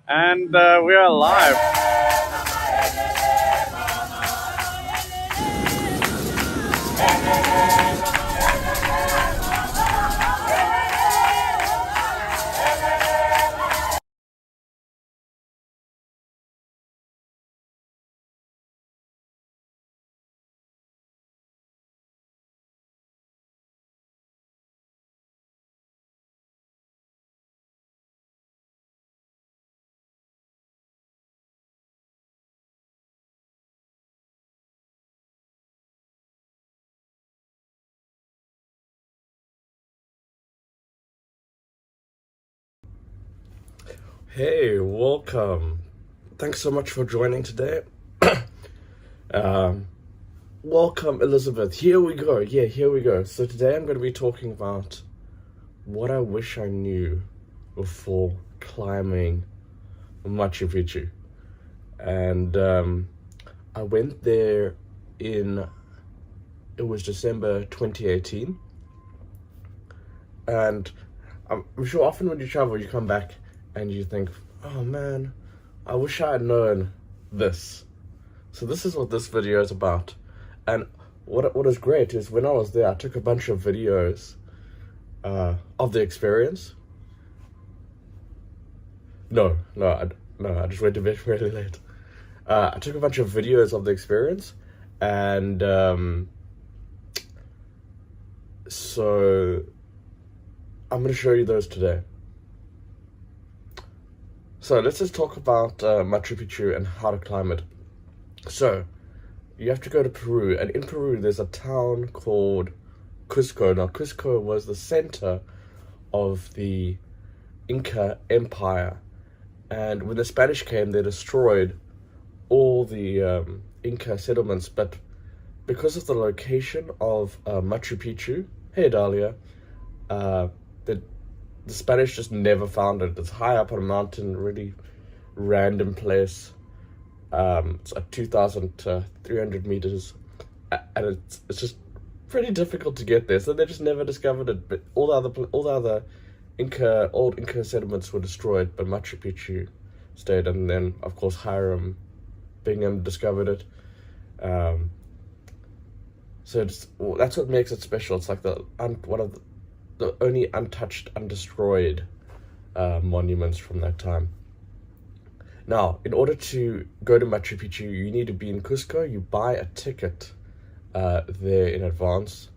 And we are live. Hey, welcome. Thanks so much for joining today. um, Welcome, Elizabeth. Here we go. Yeah, here we go. So today I'm going to be talking about what I wish I knew before climbing Machu Picchu. And I went there it was December 2018. And I'm sure often when you travel, you come back and you think, oh man, I wish I had known this. So this is what this video is about. And what is great is when I was there, I took a bunch of videos of the experience. No, I just went to bed really late. I took a bunch of videos of the experience, and so I'm going to show you those today. So let's just talk about Machu Picchu and how to climb it. So you have to go to Peru, and in Peru there's a town called Cusco. Now Cusco was the center of the Inca Empire, and when the Spanish came, they destroyed all the Inca settlements, but because of the location of Machu Picchu, hey Dahlia, the Spanish just never found it. It's high up on a mountain, really random place. It's at 2,300 meters, and it's just pretty difficult to get there. So they just never discovered it. But all the other old Inca settlements were destroyed, but Machu Picchu stayed. And then, of course, Hiram Bingham discovered it. So that's what makes it special. It's like one of the only untouched, undestroyed monuments from that time. Now, in order to go to Machu Picchu, you need to be in Cusco. You buy a ticket there in advance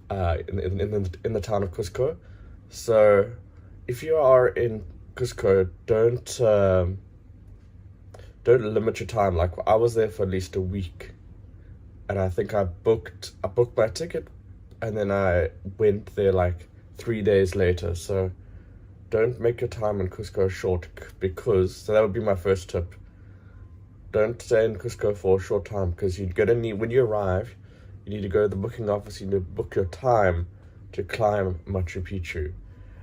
in the town of Cusco. So, if you are in Cusco, don't limit your time. Like I was there for at least a week, and I think I booked my ticket, and then I went there like 3 days later. So don't make your time in Cusco short, so that would be my first tip. Don't stay in Cusco for a short time, because you're gonna need, when you arrive, you need to go to the booking office, you need to book your time to climb Machu Picchu.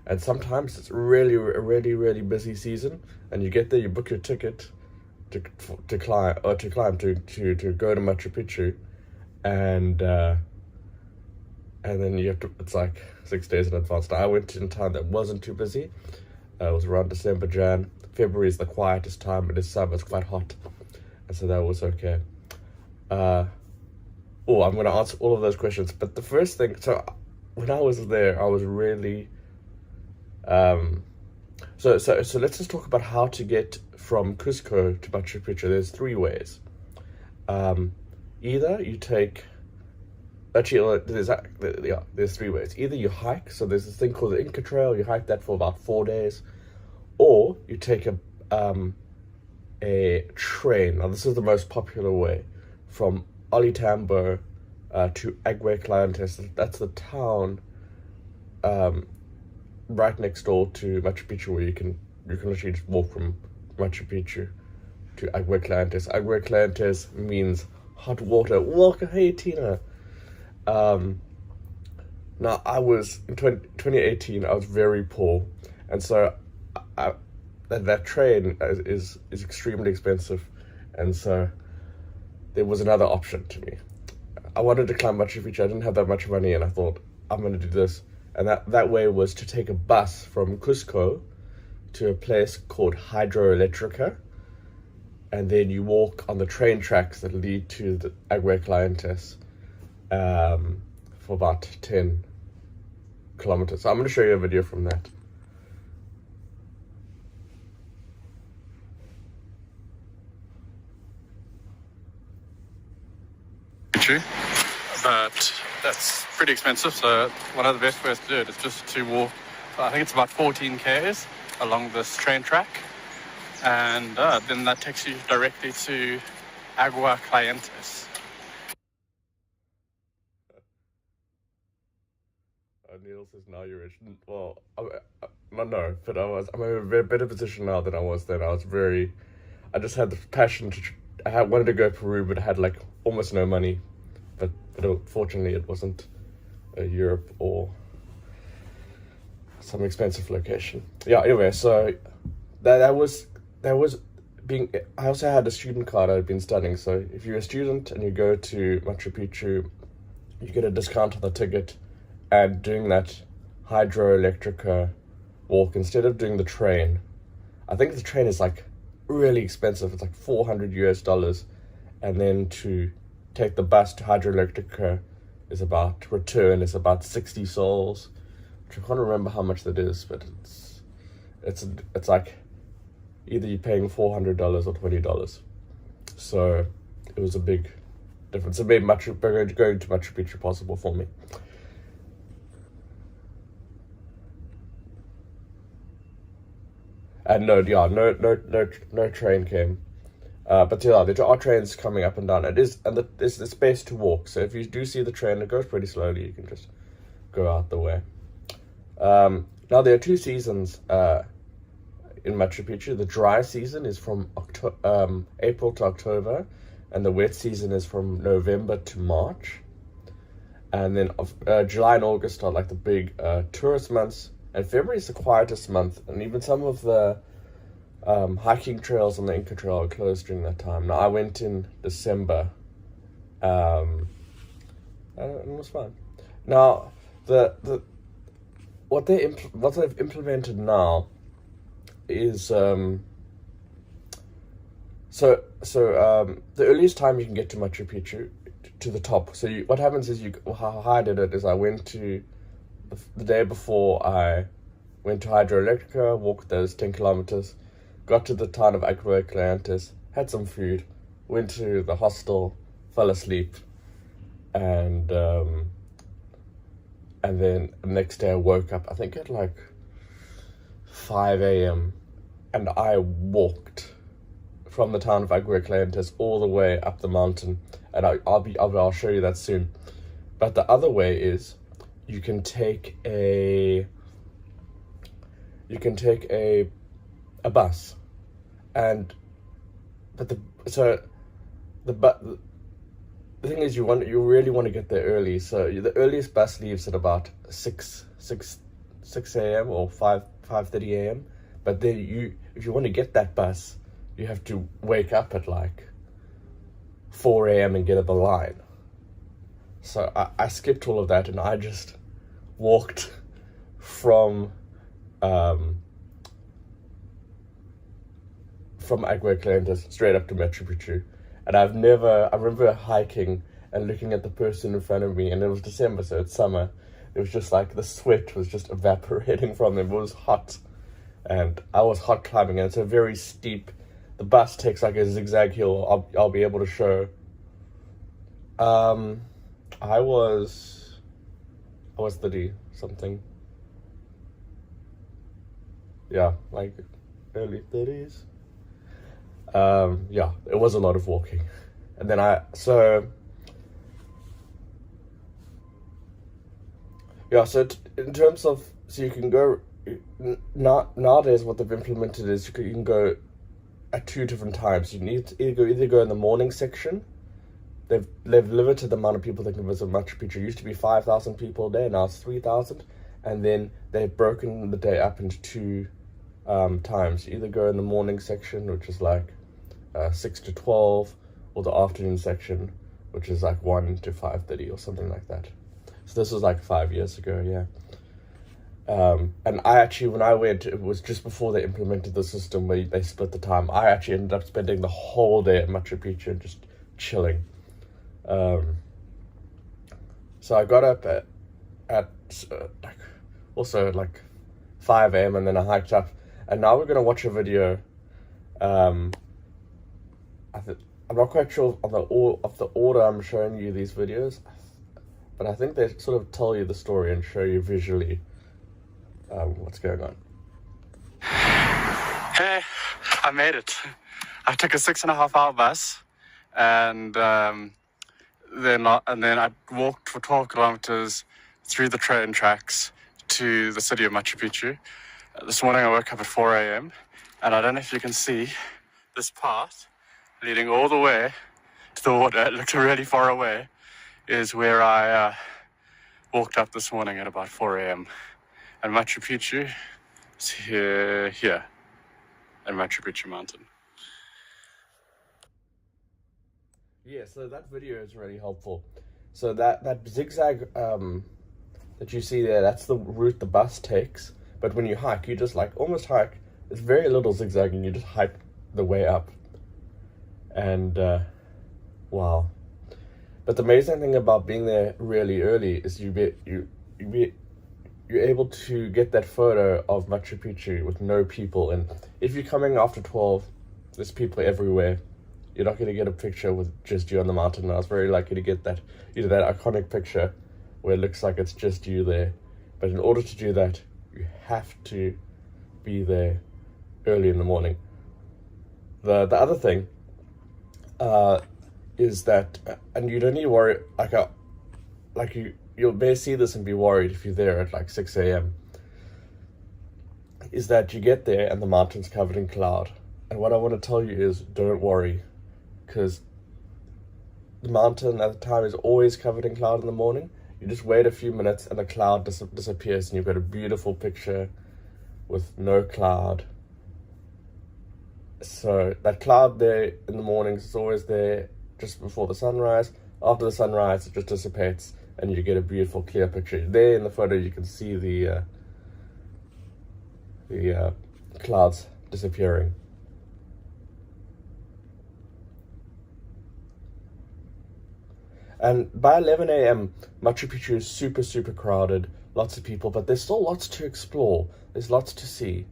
And sometimes it's really busy season, and you get there, you book your ticket to climb to go to Machu Picchu, and then you have to, it's like 6 days in advance. Now, I went in a time that wasn't too busy. It was around December, Jan. February is the quietest time, but this summer it's quite hot, and so that was okay. I'm going to answer all of those questions, but the first thing, so when I was there, I was really, so let's just talk about how to get from Cusco to Machu Picchu. There's 3 ways. Either you take, actually, there's 3 ways. Either you hike, so there's this thing called the Inca Trail, you hike that for about 4 days, or you take a train. Now this is the most popular way, from Ollantaytambo to Aguascalientes. That's the town right next door to Machu Picchu, where you can literally just walk from Machu Picchu to Aguascalientes. Aguascalientes means hot water. Welcome, hey Tina. Now I was in 2018. I was very poor, and so that train is extremely expensive, and so there was another option to me. I wanted to climb Machu Picchu. I didn't have that much money, and I thought I'm going to do this. And that way was to take a bus from Cusco to a place called Hydroelectrica, and then you walk on the train tracks that lead to the Agua Clientes for about 10 kilometers. So I'm going to show you a video from that. But that's pretty expensive, so one of the best ways to do it is just to walk, I think it's about 14 k's along this train track, and then that takes you directly to Agua Clientes. Neil says now you're rich. Well, no, but I'm in a very better position now than I was then. I just had the passion I wanted to go to Peru, but I had like almost no money. But fortunately it wasn't Europe or some expensive location. Yeah, anyway, so that was being, I also had a student card. I'd been studying, so if you're a student and you go to Machu Picchu, you get a discount on the ticket. And doing that Hydroelectrica walk, instead of doing the train, I think the train is like really expensive. It's like $400 and then to take the bus to Hydroelectrica return is about 60 sols, which I can't remember how much that is, but it's like either you're paying $400 or $20. So it was a big difference. It made going to Machu Picchu possible for me. And no train came. But yeah, there are trains coming up and down. It's space to walk. So if you do see the train, it goes pretty slowly. You can just go out the way. Now there are 2 seasons in Machu Picchu. The dry season is from April to October, and the wet season is from November to March. And then July and August are like the big tourist months. And February is the quietest month, and even some of the hiking trails on the Inca Trail are closed during that time. Now, I went in December, and it was fun. Now, what they've implemented now is the earliest time you can get to Machu Picchu to the top. So what happens is how I did it is I went to the day before. I went to Hydroelectrica, walked those 10 kilometers, got to the town of Agua Clientes, had some food, went to the hostel, fell asleep, and then the next day I woke up, I think at like 5 a.m. and I walked from the town of Agua Clientes all the way up the mountain, and I'll show you that soon. But the other way is you can take a bus, but the thing is you really want to get there early. So the earliest bus leaves at about 6 a.m. or 5:30 a.m. But then if you want to get that bus, you have to wake up at like 4 a.m. and get at the line. So I skipped all of that, and I just walked from Agua Clientes straight up to Machu Picchu. And I remember hiking and looking at the person in front of me, and it was December, so it's summer. It was just like the sweat was just evaporating from them. It was hot, and I was hot climbing, and it's a very steep. The bus takes like a zigzag hill. I'll be able to show. I was 30 something. Yeah, like early 30s. Yeah, it was a lot of walking. And then in terms of, so you can go, nowadays what they've implemented is you can go at 2 different times. You need to either go in the morning section. They've limited the amount of people that can visit Machu Picchu. It used to be 5,000 people a day, now it's 3,000. And then they've broken the day up into 2 times. You either go in the morning section, which is like 6 to 12, or the afternoon section, which is like 1 to 5:30 or something like that. So this was like 5 years ago, yeah. And I actually, when I went, it was just before they implemented the system where they split the time. I actually ended up spending the whole day at Machu Picchu and just chilling. So I got up at also like 5 a.m. and then I hiked up. And now we're gonna watch a video. I'm not quite sure of the order I'm showing you these videos, but I think they sort of tell you the story and show you visually what's going on. Hey, I made it. I took a 6.5-hour bus, and then I walked for 12 kilometers through the train tracks to the city of Machu Picchu. This morning I woke up at 4 a.m. and I don't know if you can see this path leading all the way to the water. It looks really far away. Is where I walked up this morning at about 4 a.m. And Machu Picchu is here at Machu Picchu Mountain. Yeah, so that video is really helpful. So that zigzag that you see there, that's the route the bus takes. But when you hike, you just like almost hike. It's very little zigzagging. You just hike the way up. And wow. But the amazing thing about being there really early is you're able to get that photo of Machu Picchu with no people. And if you're coming after 12, there's people everywhere. You're not going to get a picture with just you on the mountain. And I was very lucky to get that, that iconic picture where it looks like it's just you there. But in order to do that, you have to be there early in the morning. The other thing is that, and you don't need to worry, you'll may see this and be worried if you're there at like 6 a.m. is that you get there and the mountain's covered in cloud. And what I want to tell you is don't worry, because the mountain at the time is always covered in cloud in the morning. You just wait a few minutes and the cloud disappears and you've got a beautiful picture with no cloud. So that cloud there in the mornings is always there just before the sunrise. After the sunrise, it just dissipates and you get a beautiful clear picture. There in the photo you can see the clouds disappearing. And by 11 a.m, Machu Picchu is super, super crowded, lots of people, but there's still lots to explore. There's lots to see.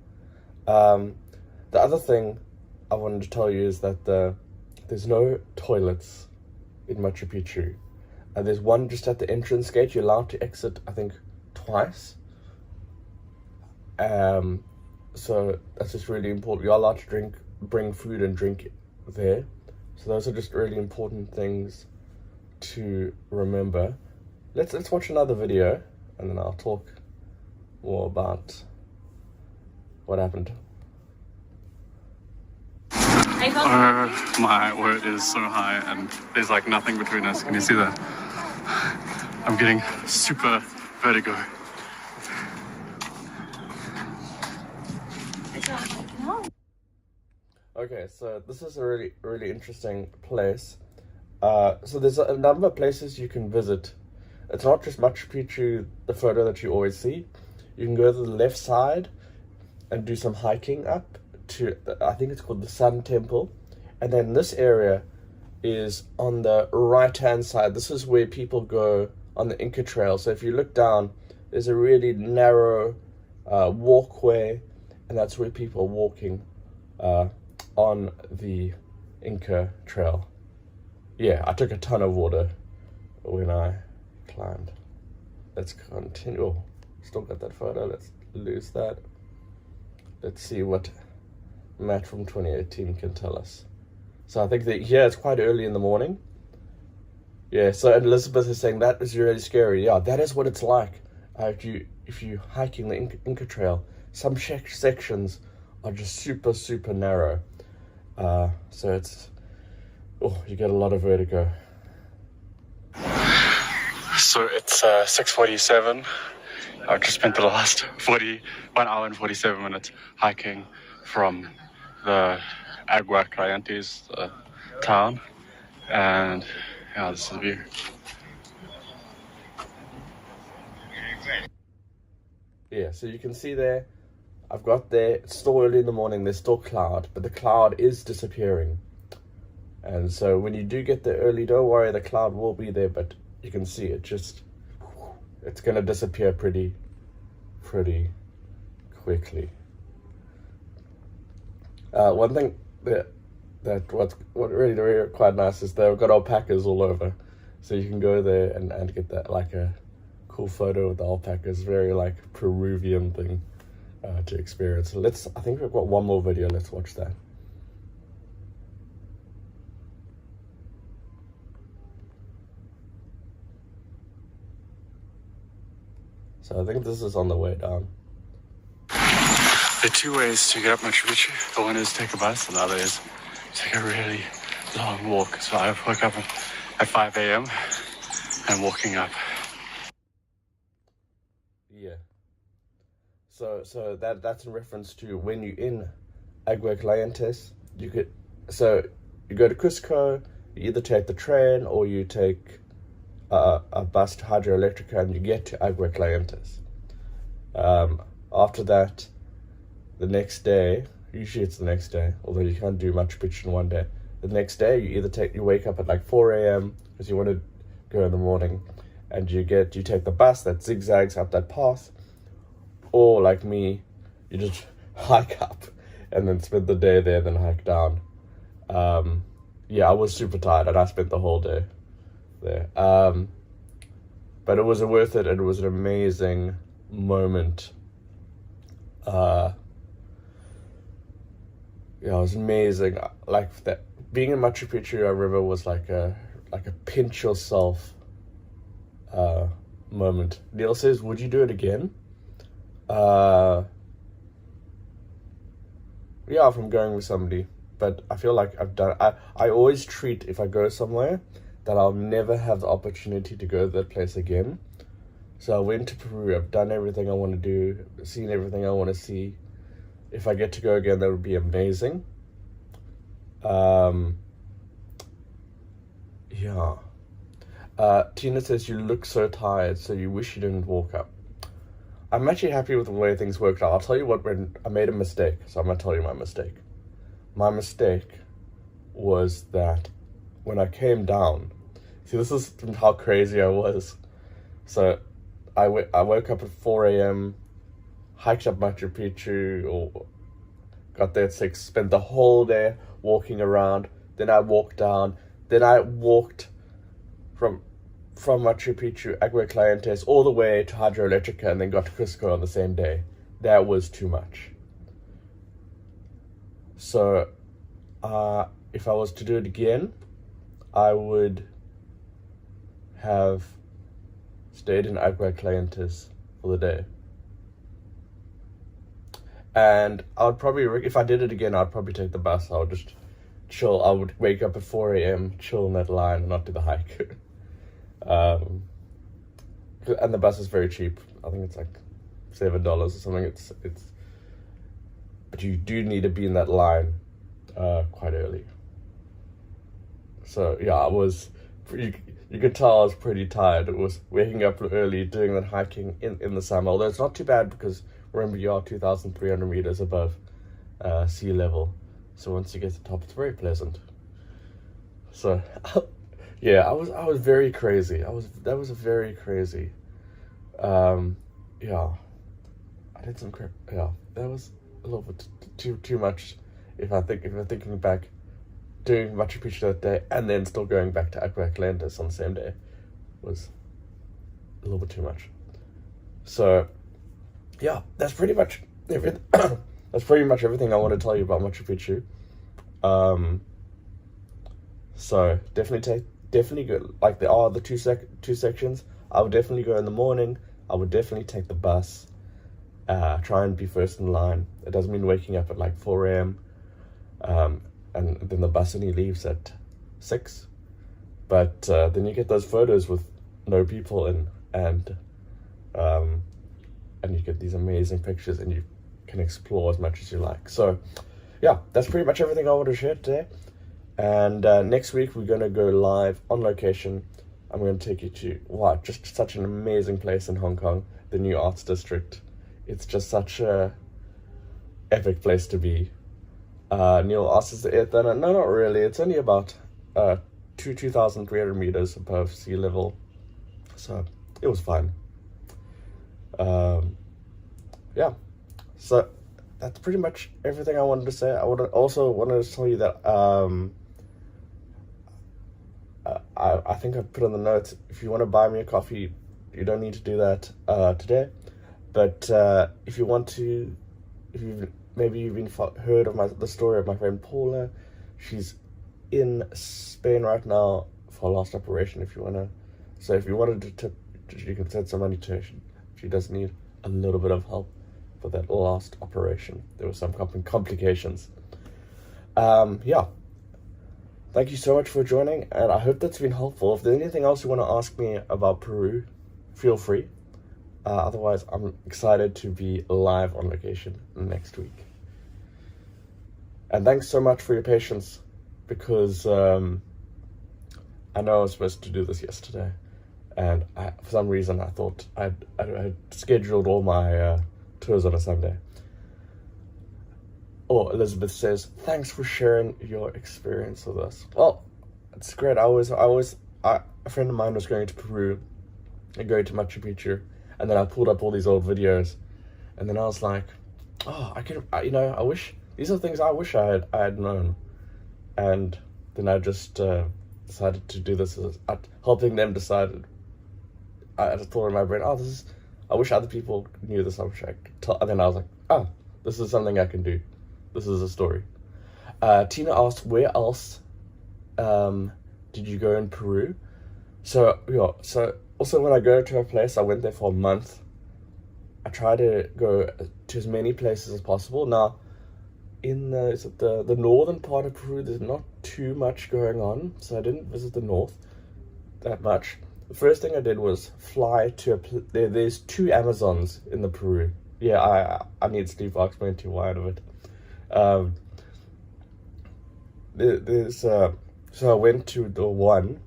The other thing I wanted to tell you is that there's no toilets in Machu Picchu. And there's one just at the entrance gate. You're allowed to exit, I think, twice. So that's just really important. You're allowed to bring food and drink there. So those are just really important things to remember. Let's watch another video and then I'll talk more about what happened. My word is so high and there's like nothing between us. Can you see that? I'm getting super vertigo. Okay, so this is a really, really interesting place. So there's a number of places you can visit. It's not just Machu Picchu, the photo that you always see. You can go to the left side and do some hiking up to, I think it's called the Sun Temple. And then this area is on the right-hand side. This is where people go on the Inca Trail. So if you look down, there's a really narrow walkway, and that's where people are walking on the Inca Trail. Yeah, I took a ton of water when I climbed. Let's continue. Oh, still got that photo. Let's lose that. Let's see what Matt from 2018 can tell us. So I think that, yeah, it's quite early in the morning. Yeah, so Elizabeth is saying that is really scary. Yeah, that is what it's like. If you hiking the Inca Trail, some sections are just super, super narrow. So it's, you get a lot of vertigo. So it's 6:47. I've just spent the last 1 hour and 47 minutes hiking from the Agua Calientes town, and yeah, this is the view. yeah, so you can see there, I've got there, it's still early in the morning, there's still cloud, but the cloud is disappearing. And so when you do get there early, don't worry, the cloud will be there, but you can see it just, it's going to disappear pretty quickly. One thing that what really quite nice is they've got alpacas all over, so you can go there and get that, like, a cool photo with the alpacas. Very like Peruvian thing to experience. I think we've got one more video. Let's watch that. So I think this is on the way down. There are two ways to get up Machu Picchu. The one is take a bus, and the other is take a really long walk. So I woke up at 5 a.m. and walking up. Yeah. So that's in reference to when you're in Aguascalientes, you go to Cusco, you either take the train or you take a bus to Hydroelectrica and you get to Aguascalientes. After that, the next day, usually it's the next day, although you can't do Machu Picchu in one day. The next day, you wake up at like 4 a.m. because you want to go in the morning, and you take the bus that zigzags up that path, or like me, you just hike up and then spend the day there, then hike down. Yeah, I was super tired and I spent the whole day there. But it was worth it, and it was an amazing moment. Yeah, it was amazing. Like that, being in Machu Picchu, I remember, was like a pinch yourself moment. Neil says, would you do it again? Yeah, if I'm going with somebody. But I feel like I always treat, if I go somewhere, that I'll never have the opportunity to go to that place again. So I went to Peru, I've done everything I want to do, seen everything I want to see. If I get to go again, that would be amazing. Yeah. Tina says, you look so tired, so you wish you didn't walk up. I'm actually happy with the way things worked out. I'll tell you what, when I made a mistake, so I'm going to tell you my mistake. My mistake was that when I came down, see, this is how crazy I was. So I woke up at 4 a.m., hiked up Machu Picchu, or got there at 6, spent the whole day walking around, then I walked down, then I walked from Machu Picchu, Aguascalientes, all the way to Hydroelectrica, and then got to Cusco on the same day. That was too much. So, if I was to do it again, I would have stayed in Aguascalientes for the day. And I would probably, if I did it again, I'd probably take the bus. I would just chill. I would wake up at 4 a.m., chill in that line, and not do the hike. And the bus is very cheap. I think it's like $7 or something. It's. But you do need to be in that line quite early. So yeah, I was. You could tell I was pretty tired. It was waking up early, doing that hiking in the summer. Although it's not too bad because remember you are 2,300 meters above sea level. So once you get to the top, it's very pleasant. So yeah, I was very crazy. That was very crazy. Yeah, I did some crap. Yeah, that was a little bit too much. If I'm thinking back, doing Machu Picchu that day and then still going back to Aguascalientes on the same day was a little bit too much. So yeah, that's pretty much everything. That's pretty much everything I want to tell you about Machu Picchu. So definitely go. Like there are the two sections. I would definitely go in the morning. I would definitely take the bus. Try and be first in line. It doesn't mean waking up at like 4 a.m. And then the bus only leaves at 6. But then you get those photos with no people in, and you get these amazing pictures, and you can explore as much as you like. So yeah, that's pretty much everything I want to share today. And next week we're going to go live on location. I'm going to take you to just such an amazing place in Hong Kong, the new arts district It's just such a epic place to be. Neil asks, is the Earth done? No, not really. It's only about 2,300 meters above sea level, so it was fine. Yeah, so that's pretty much everything I wanted to say. I also wanted to tell you that I think I put on the notes, if you want to buy me a coffee, you don't need to do that today. But if you want to, if you've heard of the story of my friend Paula, she's in Spain right now for a last operation. If you wanted to tip, you can send some money to her. She does need a little bit of help for that last operation. There were some complications. Yeah. Thank you so much for joining, and I hope that's been helpful. If there's anything else you want to ask me about Peru, feel free. Otherwise, I'm excited to be live on location next week. And thanks so much for your patience, because I know I was supposed to do this yesterday, and for some reason I thought I'd scheduled all my tours on a Sunday. Oh, Elizabeth says, thanks for sharing your experience with us. Well, it's great. A friend of mine was going to Peru and going to Machu Picchu, and then I pulled up all these old videos, and then I was like, oh, I wish, these are things I wish I had known. And then I just decided to do this, helping them decide. I just thought in my brain, I wish other people knew this, I wish I could tell. And then I was like, oh, this is something I can do. This is a story. Tina asked, where else did you go in Peru? So also when I go to a place, I went there for a month. I try to go to as many places as possible. Now, in the northern part of Peru, there's not too much going on, so I didn't visit the north that much. The first thing I did was fly to there's 2 Amazons in the Peru. Yeah, I need Steve to explain to you why out of it. So I went to the one,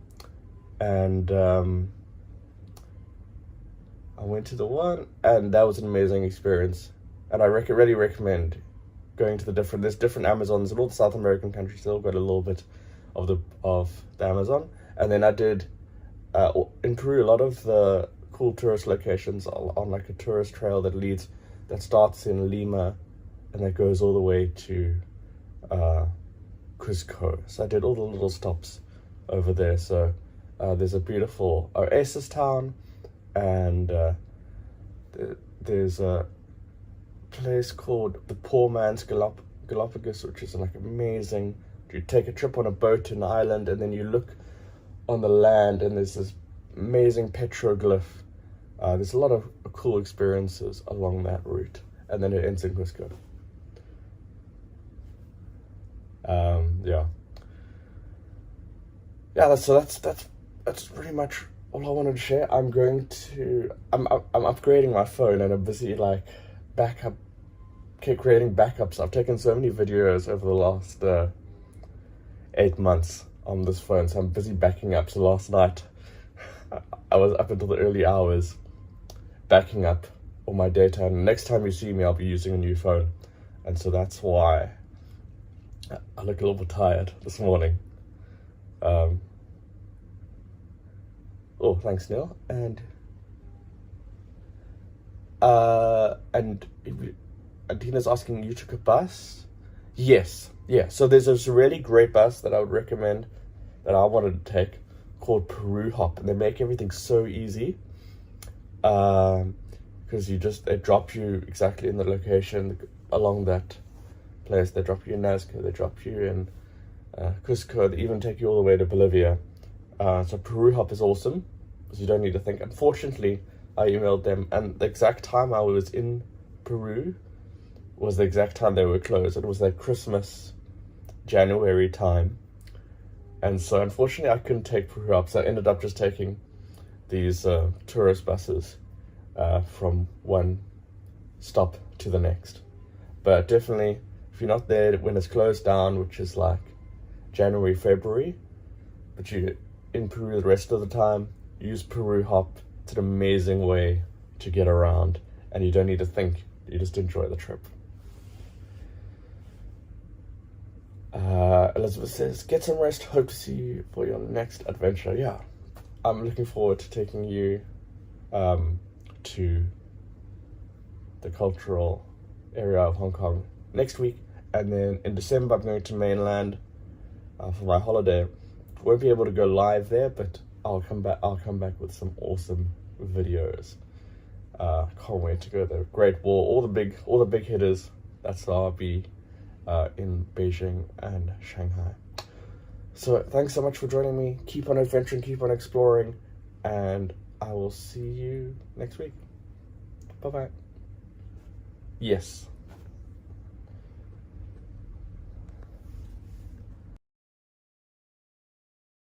and that was an amazing experience, and I really recommend going to there's different Amazons in all the South American countries. Still got a little bit of the Amazon, and then I did in Peru a lot of the cool tourist locations on like a tourist trail that starts in Lima and that goes all the way to Cusco. So I did all the little stops over there. So there's a beautiful oasis town, and there's a place called the Poor Man's Galapagos, which is like amazing. You take a trip on a boat to an island, and then you look on the land, and there's this amazing petroglyph. There's a lot of cool experiences along that route, and then it ends in Cusco. That's pretty much all I wanted to share. I'm upgrading my phone, and I'm busy creating backups. I've taken so many videos over the last 8 months on this phone, so I'm busy backing up. So last night I was up until the early hours backing up all my data, and next time you see me I'll be using a new phone, and so that's why I look a little bit tired this morning. Oh, thanks, Neil. And Tina's asking, you took a bus? Yes. Yeah. So there's this really great bus that I would recommend that I wanted to take called Peru Hop, and they make everything so easy. Because they drop you exactly in the location along that place. They drop you in Nazca, they drop you in Cusco, they even take you all the way to Bolivia. So Peru Hop is awesome, because you don't need to think. Unfortunately, I emailed them, and the exact time I was in Peru was the exact time they were closed. It was their Christmas, January time. And so unfortunately I couldn't take Peru Hop, so I ended up just taking these tourist buses from one stop to the next. But definitely, if you're not there when it's closed down, which is like January, February, but you're in Peru the rest of the time, use Peru Hop. It's an amazing way to get around, and you don't need to think You just enjoy the trip. Elizabeth says, get some rest. Hope to see you for your next adventure. Yeah, I'm looking forward to taking you to the cultural area of Hong Kong next week, and then in December I'm going to mainland for my holiday. Won't be able to go live there, but I'll come back with some awesome videos. Can't wait to go there. Great Wall, all the big hitters. That's how I'll be in Beijing and Shanghai. So thanks so much for joining me. Keep on adventuring, keep on exploring, and I will see you next week. Bye bye. Yes.